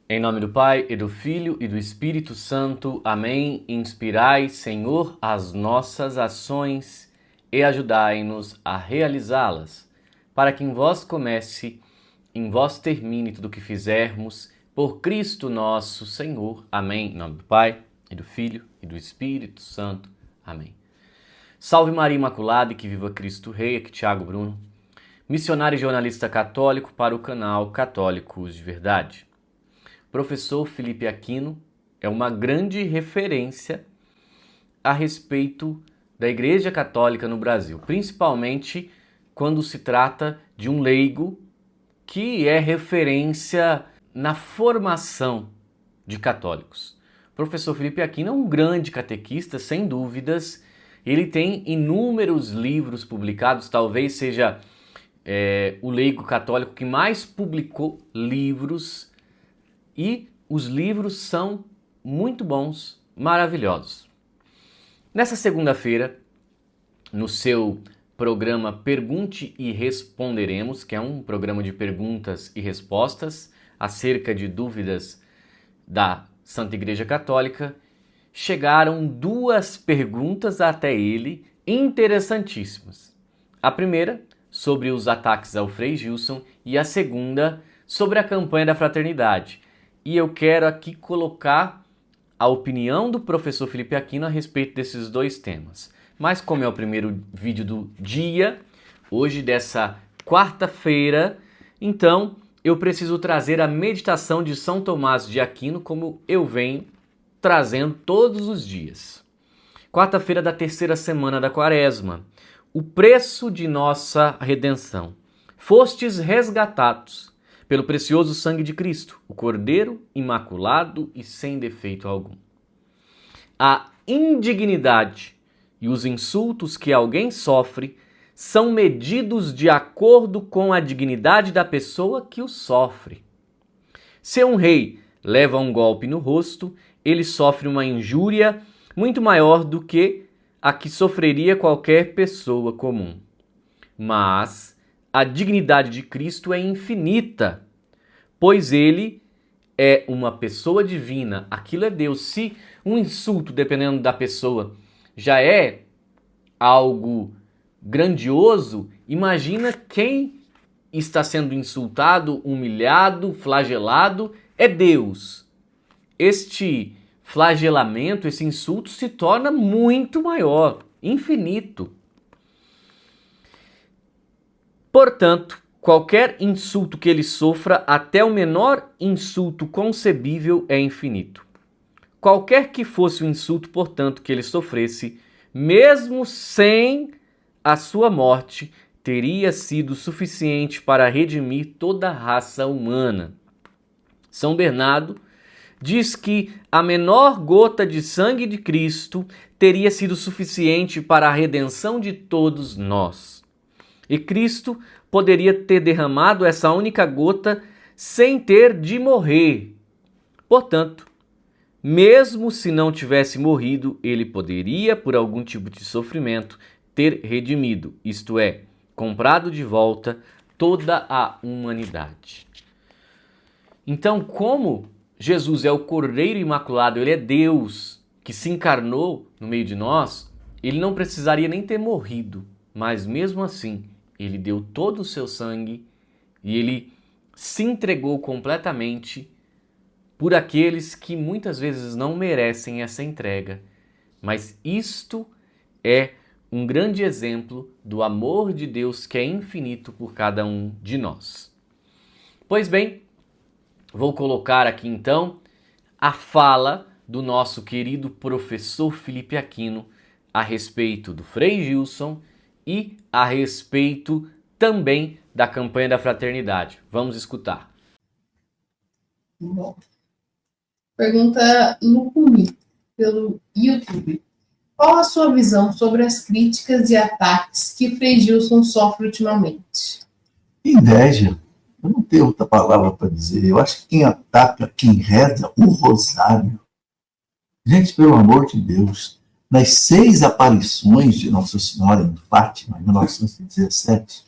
Em nome do Pai, e do Filho, e do Espírito Santo. Amém. Inspirai, Senhor, as nossas ações e ajudai-nos a realizá-las, para que em vós comece, em vós termine tudo o que fizermos, por Cristo nosso Senhor. Amém. Em nome do Pai, e do Filho, e do Espírito Santo. Amém. Salve Maria Imaculada e que viva Cristo Rei. Aqui Tiago Bruno, missionário e jornalista católico para o canal Católicos de Verdade. Professor Felipe Aquino é uma grande referência a respeito da Igreja Católica no Brasil, principalmente quando se trata de um leigo que é referência na formação de católicos. O professor Felipe Aquino é um grande catequista, sem dúvidas. Ele tem inúmeros livros publicados, talvez seja o leigo católico que mais publicou livros. E os livros são muito bons, maravilhosos. Nessa segunda-feira, no seu programa Pergunte e Responderemos, que é um programa de perguntas e respostas acerca de dúvidas da Santa Igreja Católica, chegaram duas perguntas até ele interessantíssimas. A primeira, sobre os ataques ao Frei Gilson, e a segunda, sobre a campanha da fraternidade. E eu quero aqui colocar a opinião do professor Felipe Aquino a respeito desses dois temas. Mas como é o primeiro vídeo do dia, hoje dessa quarta-feira, então eu preciso trazer a meditação de São Tomás de Aquino como eu venho trazendo todos os dias. Quarta-feira da terceira semana da Quaresma. O preço de nossa redenção. Fostes resgatados pelo precioso sangue de Cristo, o Cordeiro imaculado e sem defeito algum. A indignidade e os insultos que alguém sofre são medidos de acordo com a dignidade da pessoa que os sofre. Se um rei leva um golpe no rosto, ele sofre uma injúria muito maior do que a que sofreria qualquer pessoa comum. Mas a dignidade de Cristo é infinita, pois ele é uma pessoa divina, aquilo é Deus. Se um insulto, dependendo da pessoa, já é algo grandioso, imagina quem está sendo insultado, humilhado, flagelado, é Deus. Este flagelamento, esse insulto se torna muito maior, infinito. Portanto, qualquer insulto que ele sofra, até o menor insulto concebível, é infinito. Qualquer que fosse o insulto, portanto, que ele sofresse, mesmo sem a sua morte, teria sido suficiente para redimir toda a raça humana. São Bernardo diz que a menor gota de sangue de Cristo teria sido suficiente para a redenção de todos nós. E Cristo poderia ter derramado essa única gota sem ter de morrer. Portanto, mesmo se não tivesse morrido, ele poderia, por algum tipo de sofrimento, ter redimido, isto é, comprado de volta toda a humanidade. Então, como Jesus é o Cordeiro Imaculado, ele é Deus que se encarnou no meio de nós, ele não precisaria nem ter morrido, mas mesmo assim, ele deu todo o seu sangue e ele se entregou completamente por aqueles que muitas vezes não merecem essa entrega. Mas isto é um grande exemplo do amor de Deus que é infinito por cada um de nós. Pois bem, vou colocar aqui então a fala do nosso querido professor Felipe Aquino a respeito do Frei Gilson e a respeito também da campanha da fraternidade. Vamos escutar. Bom, pergunta Lucumi, pelo YouTube. Qual a sua visão sobre as críticas e ataques que Frei Gilson sofre ultimamente? Inveja. Eu não tenho outra palavra para dizer. Eu acho que quem ataca, quem reza o rosário. Gente, pelo amor de Deus, nas 6 aparições de Nossa Senhora em Fátima, em 1917,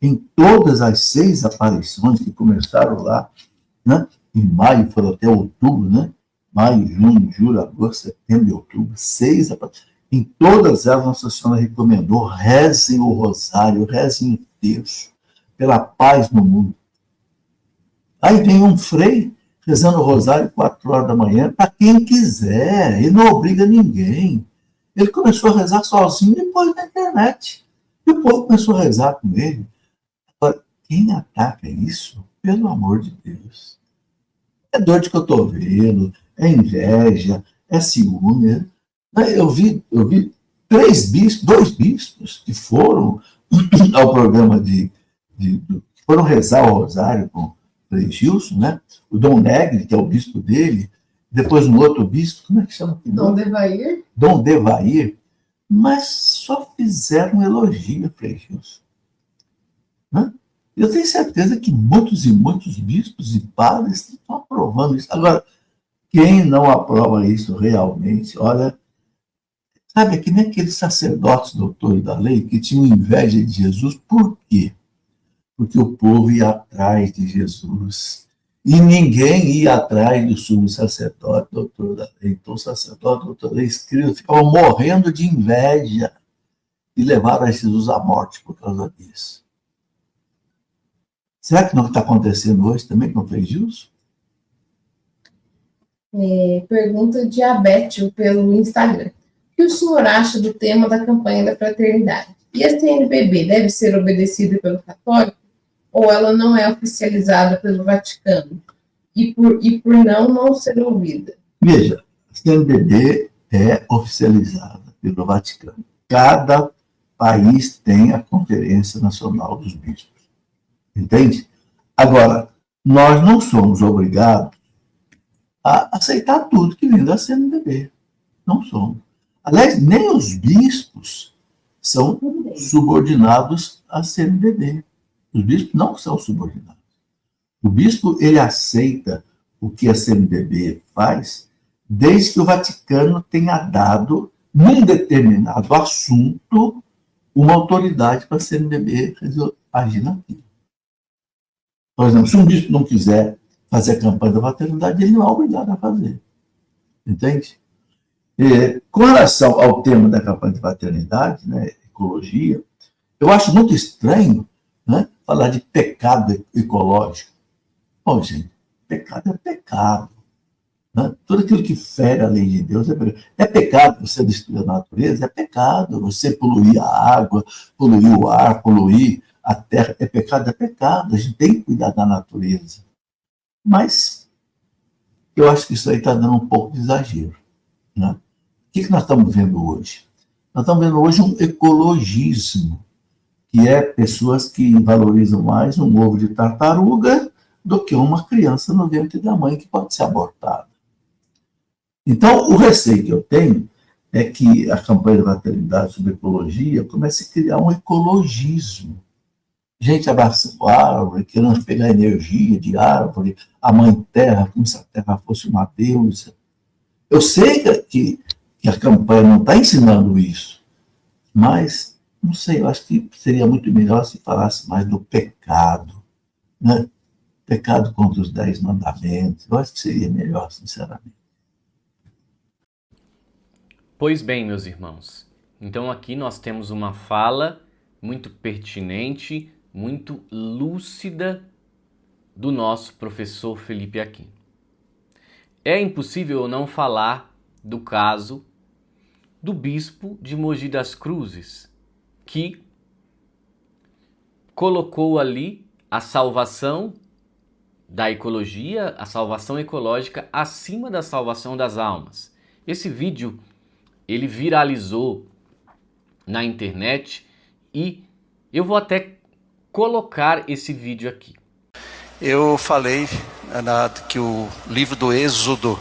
em todas as 6 aparições que começaram lá, né, em maio, foram até outubro, né? Maio, junho, julho, agosto, setembro e outubro, 6 aparições. Em todas elas, Nossa Senhora recomendou: rezem o rosário, rezem o terço, pela paz no mundo. Aí vem um frei rezando o rosário 4 horas da manhã, para quem quiser, ele não obriga ninguém. Ele começou a rezar sozinho depois na internet. E o povo começou a rezar com ele. Agora, quem ataca isso, pelo amor de Deus, é dor de cotovelo, é inveja, é ciúme. Eu vi 2 bispos que foram ao programa foram rezar o rosário com o Frei Gilson, né? O Dom Negri, que é o bispo dele, depois um outro bispo, como é que chama? Dom Devair. Dom Devair, mas só fizeram um elogio a Frei Gilson. Né? Eu tenho certeza que muitos e muitos bispos e padres estão aprovando isso. Agora, quem não aprova isso realmente, olha, sabe, é que nem aqueles sacerdotes doutores da lei que tinham inveja de Jesus. Por quê? Porque o povo ia atrás de Jesus. E ninguém ia atrás do sumo sacerdote, doutor da lei. Então, o sacerdote, doutor da lei, escrito, ficavam morrendo de inveja e levaram a Jesus à morte por causa disso. Será que não está acontecendo hoje também com o Frei Gilson? Pergunta de Abétio pelo Instagram. O que o senhor acha do tema da campanha da fraternidade? E a CNBB deve ser obedecida pelo católico? Ou ela não é oficializada pelo Vaticano? E por não ser ouvida? Veja, a CNBB é oficializada pelo Vaticano. Cada país tem a Conferência Nacional dos Bispos. Entende? Agora, nós não somos obrigados a aceitar tudo que vem da CNBB. Não somos. Aliás, nem os bispos são subordinados à CNBB. Os bispos não são subordinados. O bispo, ele aceita o que a CNBB faz, desde que o Vaticano tenha dado, num determinado assunto, uma autoridade para a CNBB agir naquilo. Por exemplo, se um bispo não quiser fazer a campanha da fraternidade, ele não é obrigado a fazer. Entende? Com relação ao tema da campanha de fraternidade, né, ecologia, eu acho muito estranho, né, falar de pecado ecológico. Bom, gente, pecado é pecado. Né? Tudo aquilo que fere a lei de Deus é pecado. É pecado você destruir a natureza? É pecado. Você poluir a água, poluir o ar, poluir a terra. É pecado? É pecado. A gente tem que cuidar da natureza. Mas eu acho que isso aí está dando um pouco de exagero. Né? O que nós estamos vendo hoje? Nós estamos vendo hoje um ecologismo, que é pessoas que valorizam mais um ovo de tartaruga do que uma criança no ventre da mãe que pode ser abortada. Então, o receio que eu tenho é que a campanha da fraternidade sobre ecologia comece a criar um ecologismo. Gente abraçando árvore, querendo pegar energia de árvore, a mãe terra, como se a terra fosse uma deusa. Eu sei que a campanha não está ensinando isso, mas, não sei, eu acho que seria muito melhor se falasse mais do pecado, né? Pecado contra os 10 mandamentos. Eu acho que seria melhor, sinceramente. Pois bem, meus irmãos, então aqui nós temos uma fala muito pertinente, muito lúcida do nosso professor Felipe Aquim. É impossível não falar do caso do bispo de Mogi das Cruzes, que colocou ali a salvação da ecologia, a salvação ecológica, acima da salvação das almas. Esse vídeo, ele viralizou na internet e eu vou até colocar esse vídeo aqui. Eu falei que o livro do Êxodo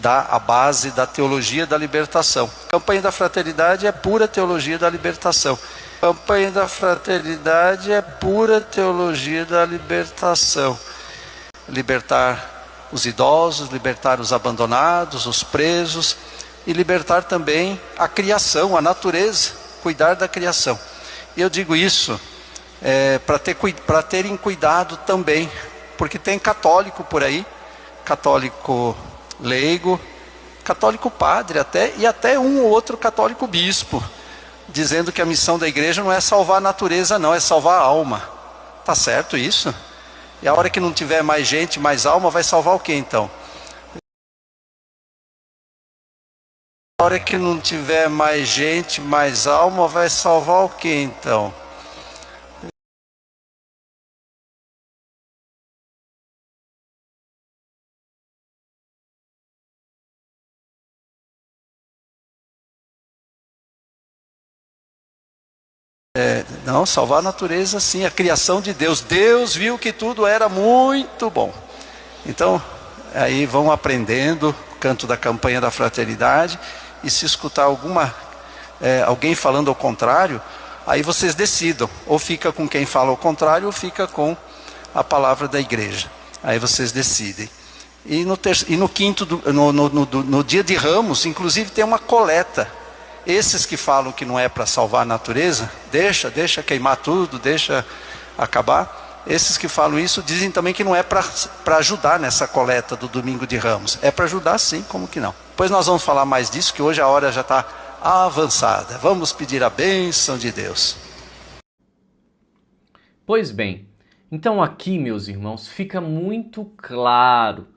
dá a base da teologia da libertação. A campanha da fraternidade é pura teologia da libertação. A campanha da fraternidade é pura teologia da libertação. Libertar os idosos, libertar os abandonados, os presos e libertar também a criação, a natureza, cuidar da criação. E eu digo isso para terem cuidado também, porque tem católico por aí católico leigo, católico padre até, e até um ou outro católico bispo, dizendo que a missão da igreja não é salvar a natureza não, é salvar a alma. Tá certo isso? E a hora que não tiver mais gente, mais alma, vai salvar o que então? A hora que não tiver mais gente, mais alma, vai salvar o que então? Não, salvar a natureza sim, a criação de Deus. Deus viu que tudo era muito bom. Então, aí vão aprendendo o canto da campanha da fraternidade, e se escutar alguém falando ao contrário, aí vocês decidam, ou fica com quem fala ao contrário, ou fica com a palavra da igreja. Aí vocês decidem. E no quinto, no dia de Ramos, inclusive tem uma coleta. Esses que falam que não é para salvar a natureza, deixa queimar tudo, deixa acabar. Esses que falam isso dizem também que não é para ajudar nessa coleta do Domingo de Ramos. É para ajudar sim, como que não? Depois nós vamos falar mais disso, que hoje a hora já está avançada. Vamos pedir a bênção de Deus. Pois bem, então aqui, meus irmãos, fica muito claro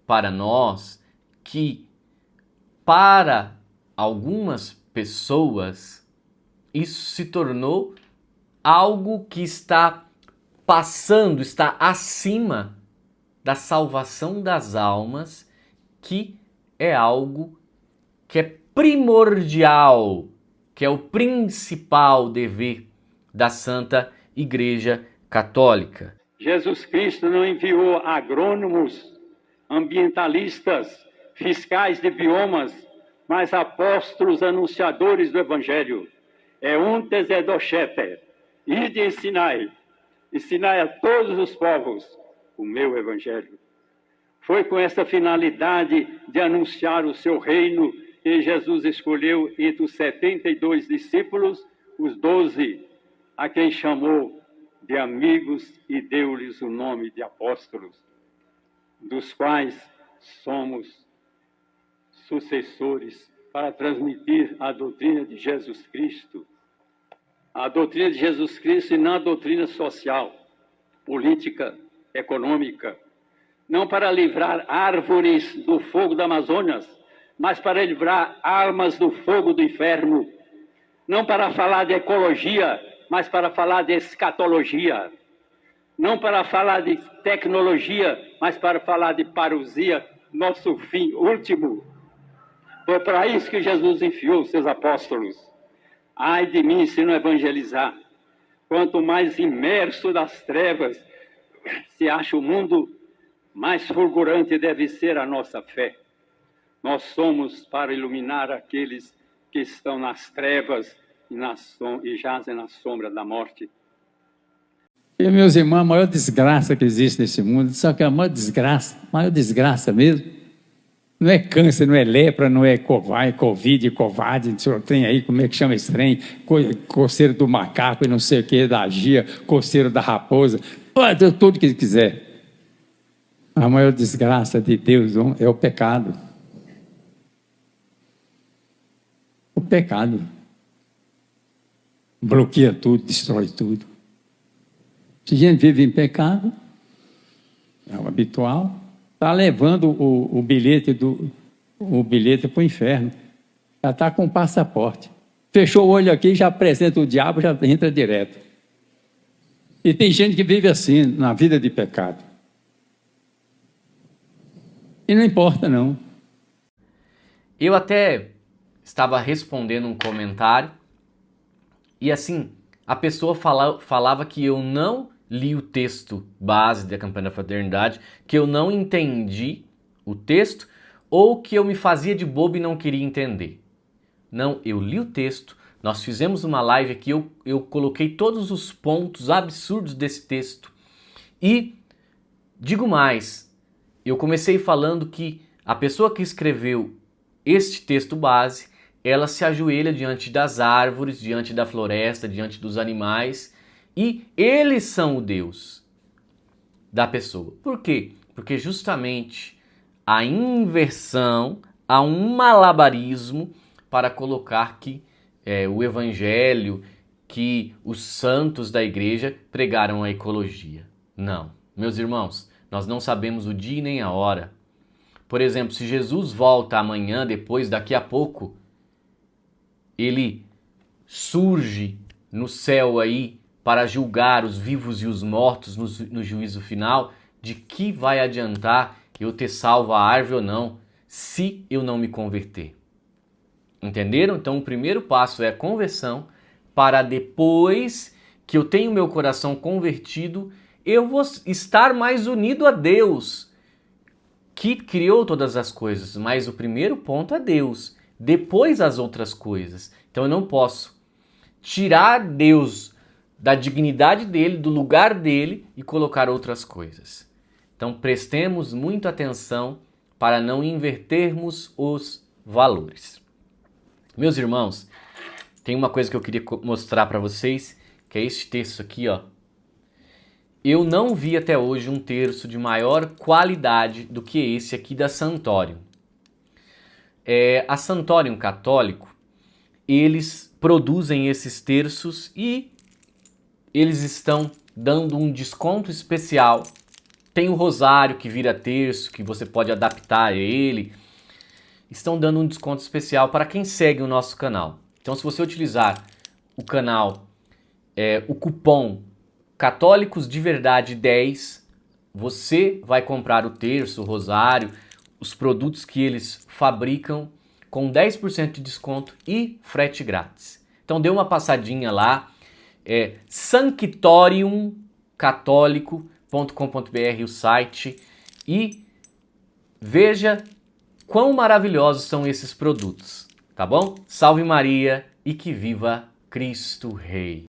para nós que para algumas pessoas isso se tornou algo que está passando, está acima da salvação das almas, que é algo que é primordial, que é o principal dever da Santa Igreja Católica. Jesus Cristo não enviou agrônomos, ambientalistas, fiscais de biomas, mas apóstolos anunciadores do Evangelho. É untes et docete, ide ensinai a todos os povos o meu Evangelho. Foi com essa finalidade de anunciar o seu reino que Jesus escolheu entre os 72 discípulos, os 12, a quem chamou de amigos e deu-lhes o nome de apóstolos, dos quais somos sucessores para transmitir a doutrina de Jesus Cristo. A doutrina de Jesus Cristo e não a doutrina social, política, econômica. Não para livrar árvores do fogo da Amazonas, mas para livrar almas do fogo do inferno. Não para falar de ecologia, mas para falar de escatologia. Não para falar de tecnologia, mas para falar de parousia, nosso fim último. Foi para isso que Jesus enviou os seus apóstolos. Ai de mim se não evangelizar. Quanto mais imerso das trevas se acha o mundo, mais fulgurante deve ser a nossa fé. Nós somos para iluminar aqueles que estão nas trevas e jazem na sombra da morte. E, meus irmãos, a maior desgraça que existe nesse mundo, só que a maior desgraça mesmo, não é câncer, não é lepra, não é covid, não sei o que tem aí, como é que chama esse trem, coceiro do macaco e não sei o que, da gia, coceiro da raposa, pode tudo que quiser. A maior desgraça de Deus é o pecado. O pecado bloqueia tudo, destrói tudo. Se a gente vive em pecado, é o habitual, está levando o bilhete para o inferno. Já está com o passaporte. Fechou o olho aqui, já apresenta o diabo, já entra direto. E tem gente que vive assim, na vida de pecado. E não importa, não. Eu até estava respondendo um comentário e assim, a pessoa falava que eu não li o texto base da Campanha da Fraternidade, que eu não entendi o texto ou que eu me fazia de bobo e não queria entender. Não, eu li o texto, nós fizemos uma live aqui, eu coloquei todos os pontos absurdos desse texto e digo mais, eu comecei falando que a pessoa que escreveu este texto base, ela se ajoelha diante das árvores, diante da floresta, diante dos animais, e eles são o Deus da pessoa. Por quê? Porque justamente a inversão, a um malabarismo para colocar que o evangelho, que os santos da igreja pregaram a ecologia. Não, meus irmãos, nós não sabemos o dia nem a hora. Por exemplo, se Jesus volta amanhã, daqui a pouco, ele surge no céu aí para julgar os vivos e os mortos no juízo final, de que vai adiantar eu ter salvo a árvore ou não, se eu não me converter? Entenderam? Então o primeiro passo é a conversão, para depois que eu tenho meu coração convertido, eu vou estar mais unido a Deus, que criou todas as coisas. Mas o primeiro ponto é Deus, depois as outras coisas. Então eu não posso tirar Deus da dignidade dele, do lugar dele e colocar outras coisas. Então prestemos muita atenção para não invertermos os valores. Meus irmãos, tem uma coisa que eu queria mostrar para vocês, que é este texto aqui, ó. Eu não vi até hoje um terço de maior qualidade do que esse aqui da Santorium. A Santorium Católico, eles produzem esses terços e eles estão dando um desconto especial. Tem o rosário que vira terço, que você pode adaptar ele. Estão dando um desconto especial para quem segue o nosso canal. Então, se você utilizar o canal, o cupom Católicos de Verdade 10, você vai comprar o terço, o rosário, os produtos que eles fabricam com 10% de desconto e frete grátis. Então, dê uma passadinha lá, sanctoriumcatólico.com.br o site, e veja quão maravilhosos são esses produtos, tá bom? Salve Maria e que viva Cristo Rei!